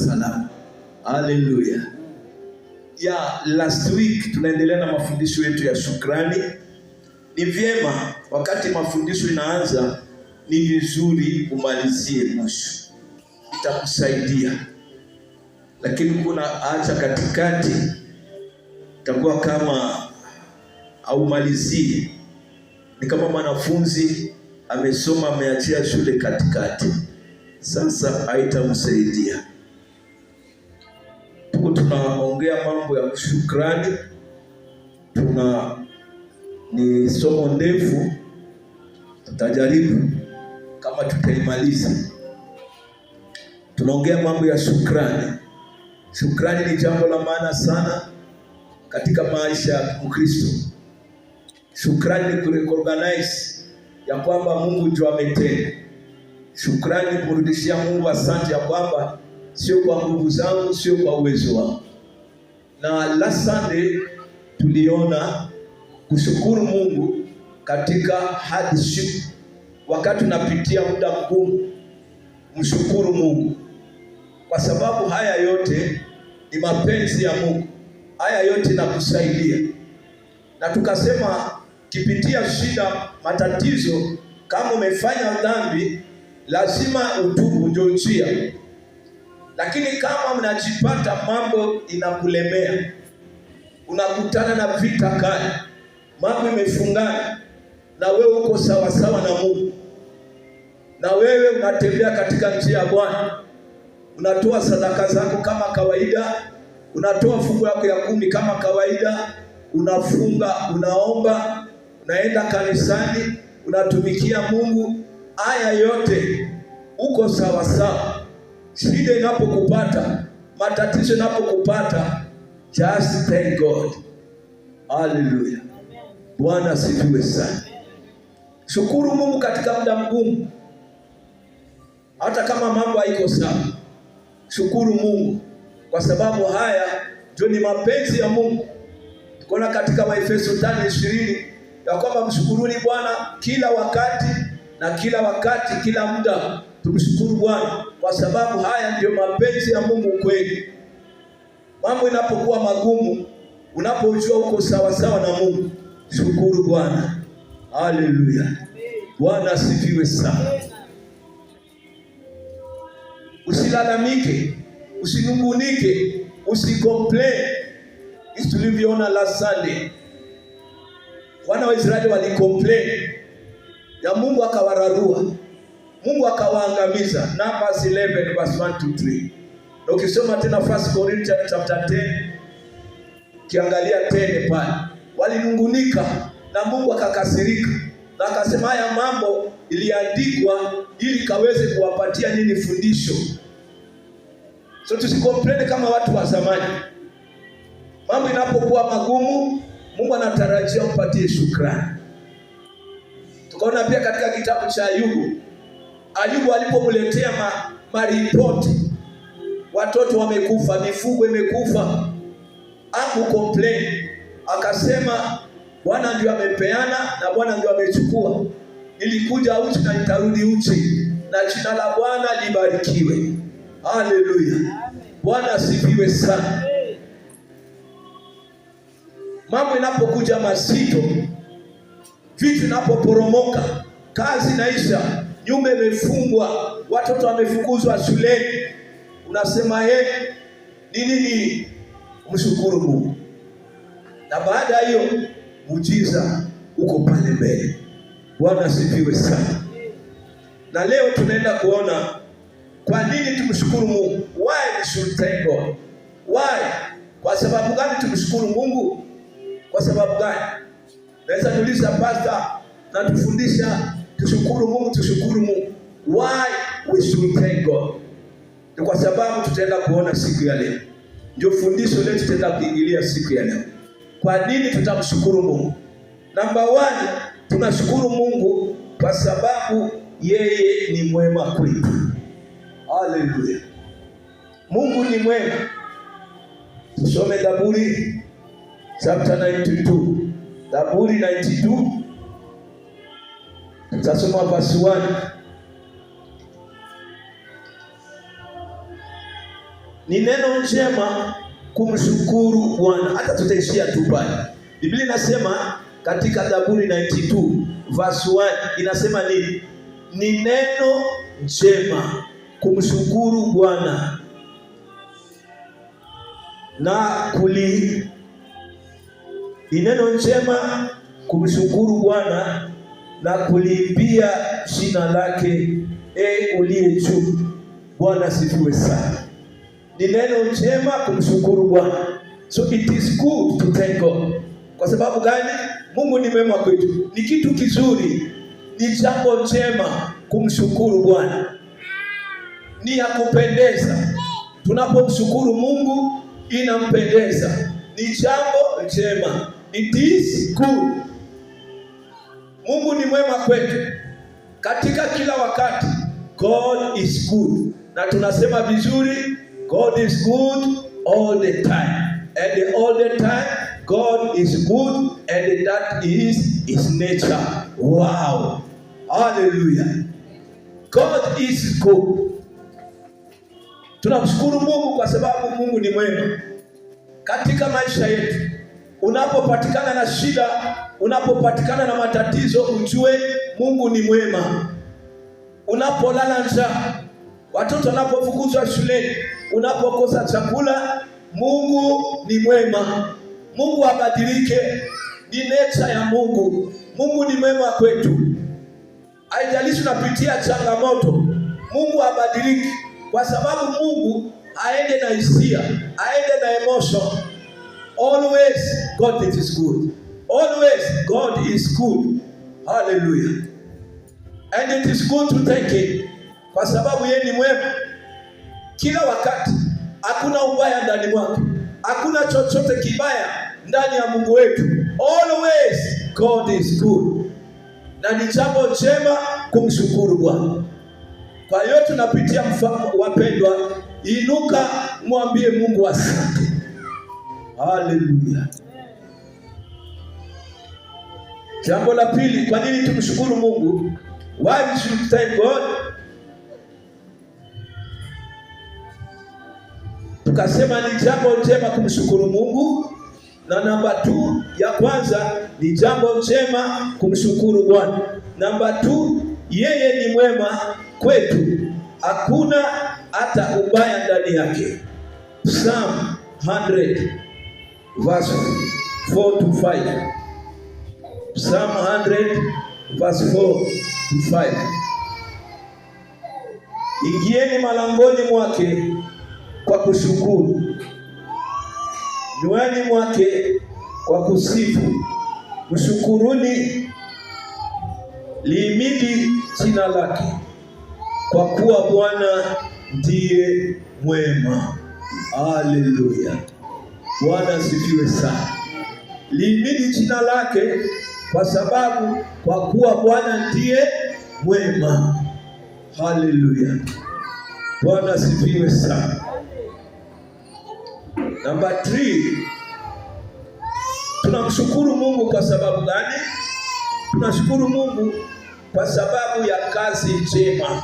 Salama. Haleluya. Last week tunaendelea na mafundisho yetu ya shukrani. Ni vyema wakati mafundisho inaanza, ni vizuri umalizie mwisho, itakusaidia. Lakini kuna acha katikati, itakuwa kama au malizie. Ni kama mwanafunzi amesoma ameachia shule katikati, sasa haitamsaidia. Tunaongea mambo ya shukrani. Ni somo ndefu, tutajaribu kama tutaimaliza. Tunaongea mambo ya shukrani. Shukrani ni jambo la maana sana katika maisha ya Mkristo. Shukrani ni kurecognize ya kwamba Mungu ndiye ametenda. Shukrani ni kurudishia Mungu asante ya kwamba sio kwa nguvu zangu, sio kwa uwezo wangu. Na last Sunday tuliona kushukuru Mungu katika hardship. Wakati unapitia muda mgumu, mshukuru Mungu, kwa sababu haya yote ni mapenzi ya Mungu. Haya yote nakusaidia. Na tukasema kipitia shida, matatizo, kama umefanya dhambi lazima utubu, ndio njia. Lakini kama mnajipata mambo inakulemea, unakutana na vita kali, mambo imefungana, na wewe uko sawa sawa na Mungu, na wewe unatembea katika njia ya Bwana, unatoa sadaka zako kama kawaida, unatoa fungu lako ya 10 kama kawaida, unafunga, unaomba, unaenda kanisani, unatumikia Mungu, haya yote uko sawa sawa. Shida inapokupata, matatizo inapokupata, just thank God. Hallelujah. Bwana asifiwe sana. Shukuru Mungu katika muda mgumu. Hata kama mambo haiko sawa, shukuru Mungu, kwa sababu haya ndio ni mapenzi ya Mungu. Tunaona katika Waefeso 5:20 ya kwamba mshukuruni Bwana kila wakati, na kila wakati, kila muda tumshukuru Bwana, kwa sababu haya ndio mapenzi ya Mungu kweli. Mambo inapokuwa magumu, unapojua uko sawa sawa na Mungu, shukuru Bwana. Haleluya. Bwana asifiwe sana. Usilalamike, usinungunike, usicomplain. Hizi tulivyoona last Sunday, wana wa Israeli walicomplain ya Mungu akawararua, Mungu akawaangamiza. Numbers 11 verse 1 to 3. Na ukisoma tena 1 Corinthians chapter 10, kiangalia 10 pale, walinungunika na Mungu akakasirika, na akasema haya mambo iliandikwa ili kaweze kuwapatia nini fundisho. So tusikomplain kama watu wa zamani. Mambo inapokuwa magumu, Mungu anatarajia umpatie shukrani. Tukaona pia katika kitabu cha Ayubu alipomletea maripoti, watoto wamekufa, mifugo imekufa, hakucomplain. Akasema Bwana ndio amepeana na Bwana ndio amechukua. Nilikuja uchi na nitarudi uchi, na jina la Bwana libarikiwe. Haleluya. Bwana asifiwe sana. Mambo inapokuja mazito, vitu inapoporomoka, kazi inaisha, nyumba imefungwa, watoto wamefukuzwa shuleni, unasema nini? Mshukuru Mungu. Na baada hiyo muujiza uko pale mbele. Bwana asifiwe sana. Na leo tunaenda kuona kwa nini tumshukuru Mungu. Why we should thank God? Why? Kwa sababu gani tumshukuru Mungu? Kwa sababu gani? Naweza kuuliza pastor na tufundisha tushukuru Mungu, tushukuru Mungu. Why we should thank God? Ni kwa sababu tutaenda kuona siku ya leo. Ndio fundisho letu tutaenda kuingilia siku ya leo. Kwa nini tutamshukuru Mungu? Number 1, tunashukuru Mungu kwa sababu yeye ni mwema kwetu. Haleluya. Mungu ni mwema. Tusome Zaburi chapter 92. Zaburi 92. Tutasoma verse 1. Ni neno njema kumshukuru Bwana. Hata tutaishia tu pale. Biblia inasema katika Zaburi 92 verse 1 inasema nini? Ni neno njema kumshukuru Bwana ni neno njema kumshukuru Bwana na kuliimbia jina lake uliye juu. Bwana sifiwe sana. Ni neno njema kumshukuru Bwana. So it is good to thank God. Kwa sababu gani? Mungu ni mwema kwetu. Ni kitu kizuri, ni jambo njema kumshukuru Bwana. Ni ya kupendeza. Tunapomshukuru Mungu inampendeza. Ni jambo njema. It is good. Mungu ni mwema kwetu katika kila wakati. God is good. Na tunasema vizuri, God is good all the time. And all the time God is good, and that is his nature. Wow. Hallelujah. God is good. Tunamshukuru Mungu kwa sababu Mungu ni mwema katika maisha yetu. Unapopatikana na shida, unapopatikana na matatizo, ujue Mungu ni mwema. Unapolala njaa, watoto wanapofukuzwa shuleni, unapokosa chakula, Mungu ni mwema. Mungu abadilike, ni nature ya Mungu. Mungu ni mwema kwetu. Haijalishi unapitia changamoto, Mungu abadilike, kwa sababu Mungu aende na hisia, aende na emotion. Always God is good. Always God is good. Hallelujah. And it is good to thank him, kwa sababu yeye ni mwema kila wakati. Hakuna ubaya ndani mwake, hakuna chochote kibaya ndani ya Mungu wetu. Always God is good. Na ni jambo njema kumshukuru Bwana. Kwa hiyo tunapitia mfano, wapendwa, inuka mwambie Mungu asante. Hallelujah. Jambo la pili, kwa nini tumshukuru Mungu? Why we should thank God? Tukasema ni jambo njema kumshukuru Mungu. Na namba 2, ya kwanza ni jambo njema kumshukuru Bwana. Namba 2, yeye ni mwema kwetu, hakuna hata ubaya ndani yake. Psalm 100 verse 4 to 5. Psalm 100 verse 4 to 5. Ingieni malangoni mwake kwa kushukuru, nywani mwake kwa kusifu. Mshukuruni, liimidi jina lake, kwa kuwa Bwana ndiye mwema. Haleluya. Bwana asifiwe sana. Liimidi jina lake kwa kuwa Bwana ndiye mwema. Haleluya. Bwana asifiwe sana. Namba 3, tunamshukuru Mungu kwa sababu gani? Tunashukuru Mungu kwa sababu ya kazi njema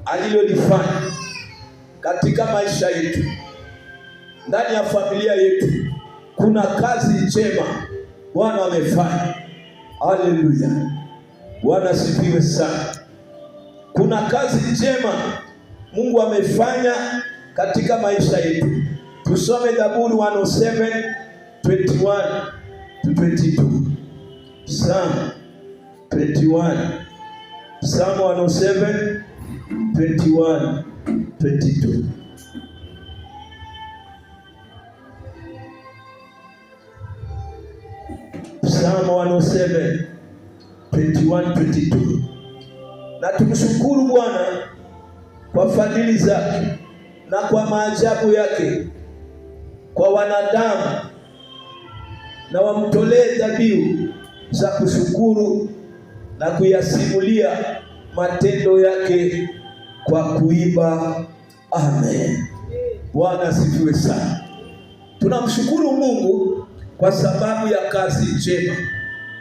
alilolifanya katika maisha yetu, ndani ya familia yetu. Kuna kazi njema Bwana amefanya. Haleluya. Bwana asifiwe sana. Kuna kazi njema Mungu amefanya katika maisha yetu. Tusome Zaburi 107 21 to 22. Psalm 21. Psalm 107 21 22. Psalm 107 21 22. Na tumshukuru Bwana kwa fadhili zake na kwa maajabu yake kwa wanadamu, na wamtolee dhabihu za kushukuru na kuyasimulia matendo yake kwa kuimba. Amen. Bwana asifiwe sana. Tunamshukuru Mungu kwa sababu ya kazi njema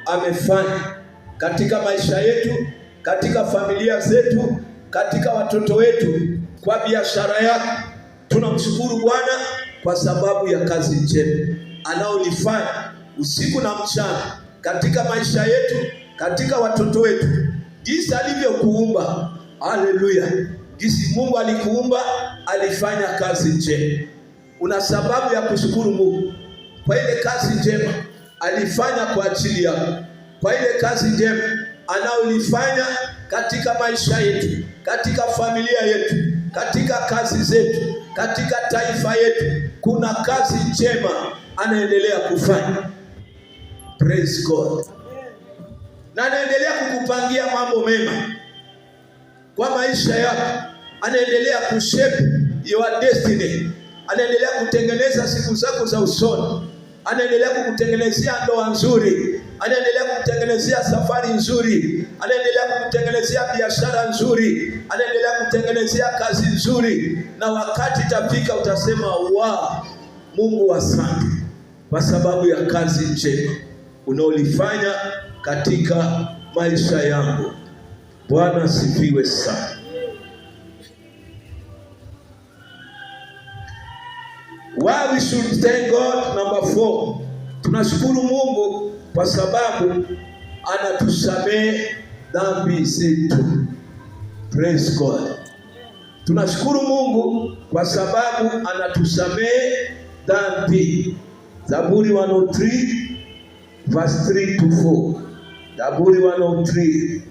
amefanya katika maisha yetu, katika familia zetu, katika watoto wetu, kwa biashara yake, Tunamshukuru Bwana kwa sababu ya kazi njema anaolifanya usiku na mchana katika maisha yetu, katika watoto wetu, jinsi alivyokuumba. Haleluya! Jinsi Mungu alikuumba, alifanya kazi njema. Una sababu ya kushukuru Mungu kwa ile kazi njema alifanya kwa ajili yako, kwa ile kazi njema anaolifanya katika maisha yetu, katika familia yetu, katika kazi zetu, katika taifa yetu. Kuna kazi njema anaendelea kufanya. Praise God. Na anaendelea kukupangia mambo mema kwa maisha yako. Anaendelea kushape your destiny. Anaendelea kutengeneza siku zako za usoni. Anaendelea kukutengenezea ndoa nzuri. Anaendelea kukutengenezea safari nzuri. Anaendelea kukutengenezea biashara nzuri. Anaendelea kukutengenezea kazi nzuri. Na wakati itafika utasema, wow, Mungu asante kwa sababu ya kazi njema unaolifanya katika maisha yangu. Bwana asifiwe sana. Why we should thank God. Number 4, tunashukuru Mungu kwa sababu anatusamehe dhambi zetu. Praise God. Tunashukuru Mungu kwa sababu anatusamehe dhambi. Zaburi 103 verse 3 to 4. Zaburi 103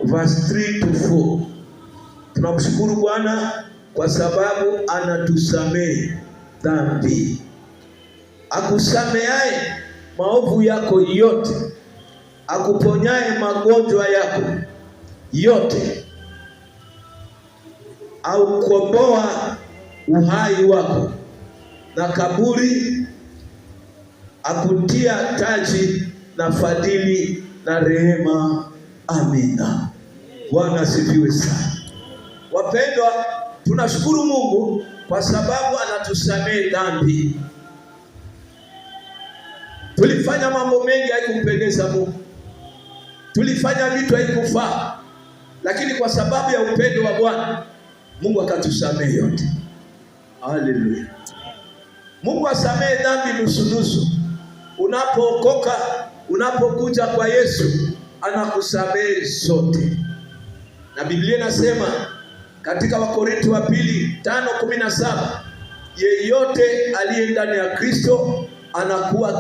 verse 3 to 4. Tunamshukuru Bwana kwa sababu anatusamehe dhambi. Akusamehaye maovu yako yote, akuponyaye magonjwa yako yote, au kukomboa uhai wako na kaburi, akutia taji na fadhili na rehema. Amina. Bwana asifiwe sana. Wapendwa, tunashukuru Mungu kwa sababu anatusamehe dhambi. Tulifanya mambo mengi haikumpendeza Mungu. Tulifanya vitu haikufaa. Lakini kwa sababu ya upendo wa Bwana, Mungu akatusamehe yote. Haleluya. Mungu asamehe dhambi nusu. Unapookoka, unapokuja kwa Yesu, anakusamehe zote. Na Biblia inasema katika Wakorintho wa pili 5:17, yeyote aliye ndani ya Kristo anakuwa